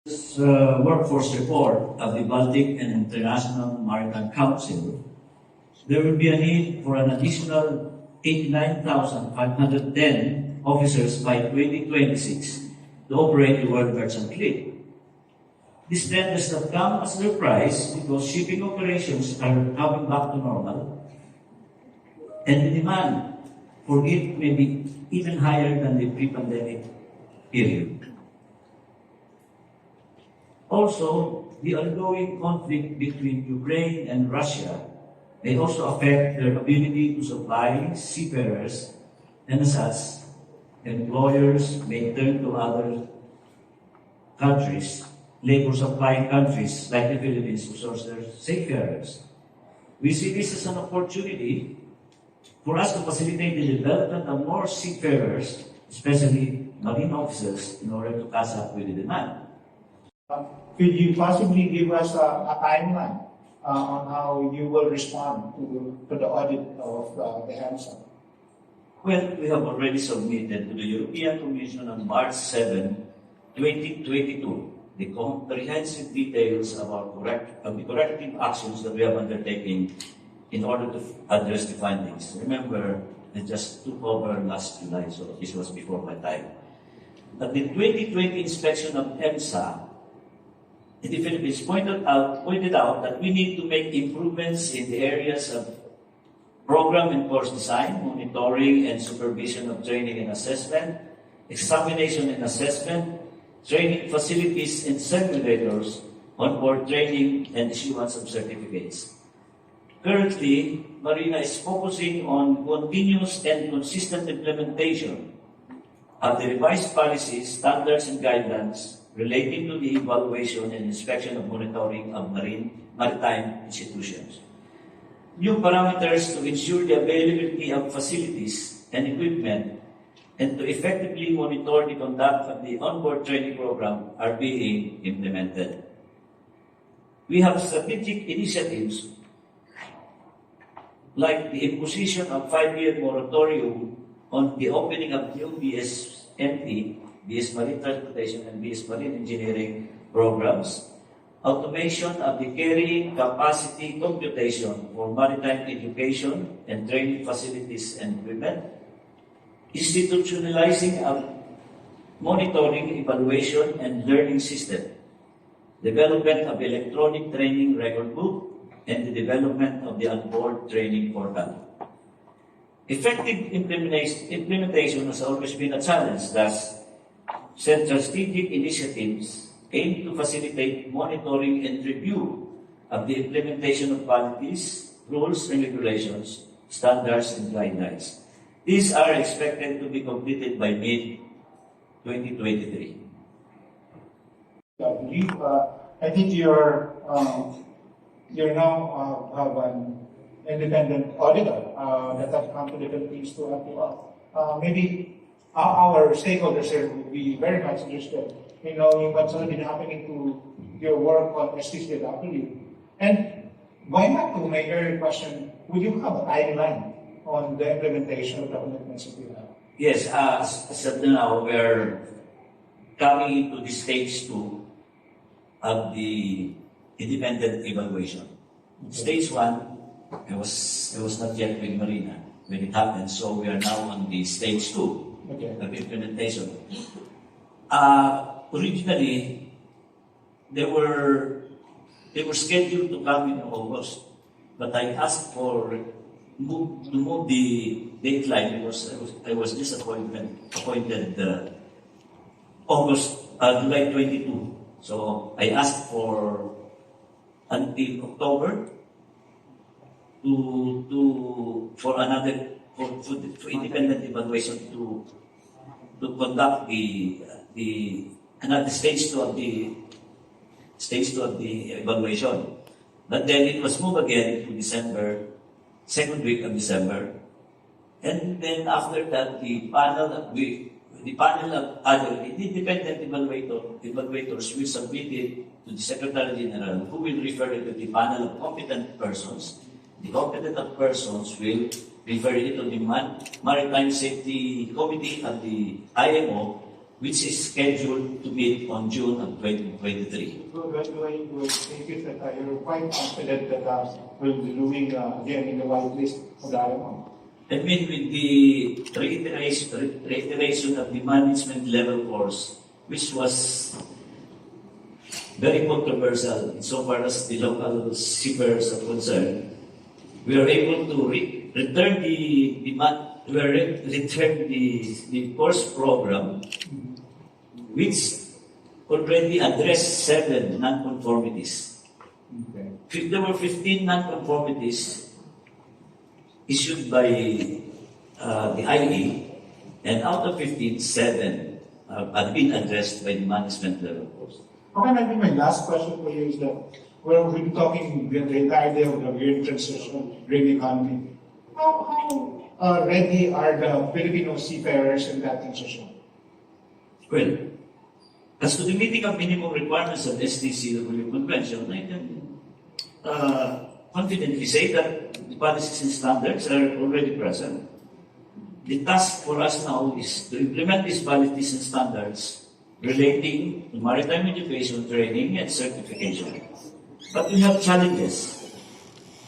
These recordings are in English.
This workforce report of the Baltic and International Maritime Council, there will be a need for an additional 89,510 officers by 2026 to operate the world merchant fleet. This trend does not come as a surprise because shipping operations are coming back to normal, and the demand for it may be even higher than the pre-pandemic period. Also, the ongoing conflict between Ukraine and Russia may also affect their ability to supply seafarers, and as such, employers may turn to other countries, labor supplying countries like the Philippines, to source their seafarers. We see this as an opportunity for us to facilitate the development of more seafarers, especially marine officers, in order to catch up with the demand. Could you possibly give us a timeline on how you will respond to the audit of the HAMSA? Well, we have already submitted to the European Commission on March 7, 2022, the comprehensive details about the corrective actions that we have undertaken in order to address the findings. Remember, it just took over last July, so this was before my time. But the 2020 inspection of EMSA in the Philippines pointed out that we need to make improvements in the areas of program and course design, monitoring and supervision of training and assessment, examination and assessment, training facilities and simulators, onboard training, and issuance of certificates. Currently, Marina is focusing on continuous and consistent implementation of the revised policies, standards, and guidelines relating to the evaluation and inspection of monitoring of maritime institutions. New parameters to ensure the availability of facilities and equipment and to effectively monitor the conduct of the onboard training program are being implemented. We have strategic initiatives like the imposition of 5-year moratorium on the opening of new BSME, BS Marine Transportation and BS Marine Engineering programs, automation of the carrying capacity computation for maritime education and training facilities and equipment, institutionalizing of monitoring, evaluation, and learning system, development of electronic training record book, and the development of the onboard training portal. Effective implementation has always been a challenge. Thus, central strategic initiatives aim to facilitate monitoring and review of the implementation of policies, rules and regulations, standards and guidelines. These are expected to be completed by mid-2023. I think you're now have an independent auditor that has come to the Philippines to help you out. Maybe our stakeholders here would be very much interested in knowing what's been happening to your work on Stcw. And going back to my earlier question, would you have a timeline on the implementation of the commitments that you have? Yes, as of now, we're coming into the stage 2 of the independent evaluation. Okay. Stage 1, I was not yet with Marina when it happened, so we are now on the stage 2. Okay. Of implementation. Originally, they were scheduled to come in August, but I asked to move the deadline because I was appointed July 22. So I asked for until October for independent evaluation to conduct another stage 2 of the evaluation. But then it was moved again to December, second week of December, and then after that the panel of other independent evaluators will submit it to the Secretary General, who will refer it to the panel of competent persons. The competent persons will refer it to the Maritime Safety Committee of the IMO, which is scheduled to meet on June of 2023. Do I take it that you're quite confident that we'll be doing again in the white list of the IMO? I mean, with the reiteration of the management level course, which was very controversial insofar as the local seafarers are concerned, we are able to return the course program, which already addressed 7 non-conformities. Okay. There were 15 non-conformities issued by the IE, and out of 15, 7 have been addressed by the management level course. Okay, maybe my last question for you is that we've been talking the entire day of the green transition, green economy. How ready are the Filipino seafarers in that transition? Well, as to the meeting of minimum requirements of Stcw Convention, I can confidently say that the policies and standards are already present. The task for us now is to implement these policies and standards relating to maritime education, training, and certification. But we have challenges.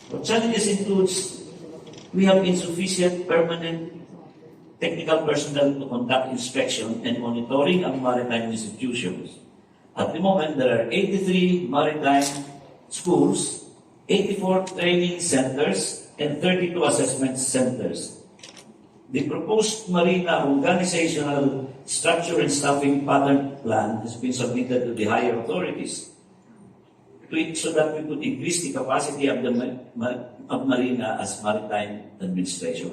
What challenges includes we have insufficient permanent technical personnel to conduct inspection and monitoring of maritime institutions. At the moment, there are 83 maritime schools, 84 training centers, and 32 assessment centers. The proposed marina organizational structure and staffing pattern plan has been submitted to the higher authorities so that we could increase the capacity of Marina as maritime administration.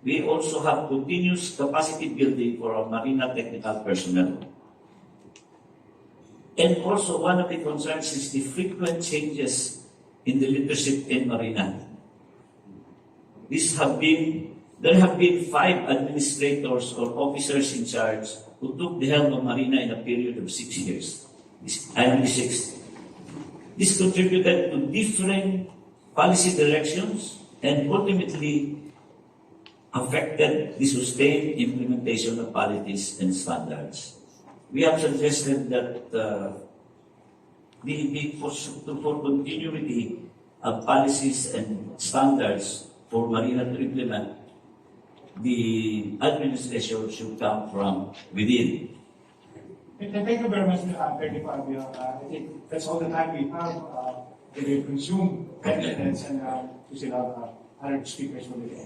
We also have continuous capacity building for our marina technical personnel. And also one of the concerns is the frequent changes in the leadership in marina. There have been 5 administrators or officers in charge who took the helm of marina in a period of 6 years. I am the 6th. This contributed to different policy directions and ultimately affected the sustained implementation of policies and standards. We have suggested that for continuity of policies and standards for marina to implement, the administration should come from within. Thank you very much, Hernani Fabia. I think that's all the time we have. We consume 10 minutes and we still have other speakers for the day.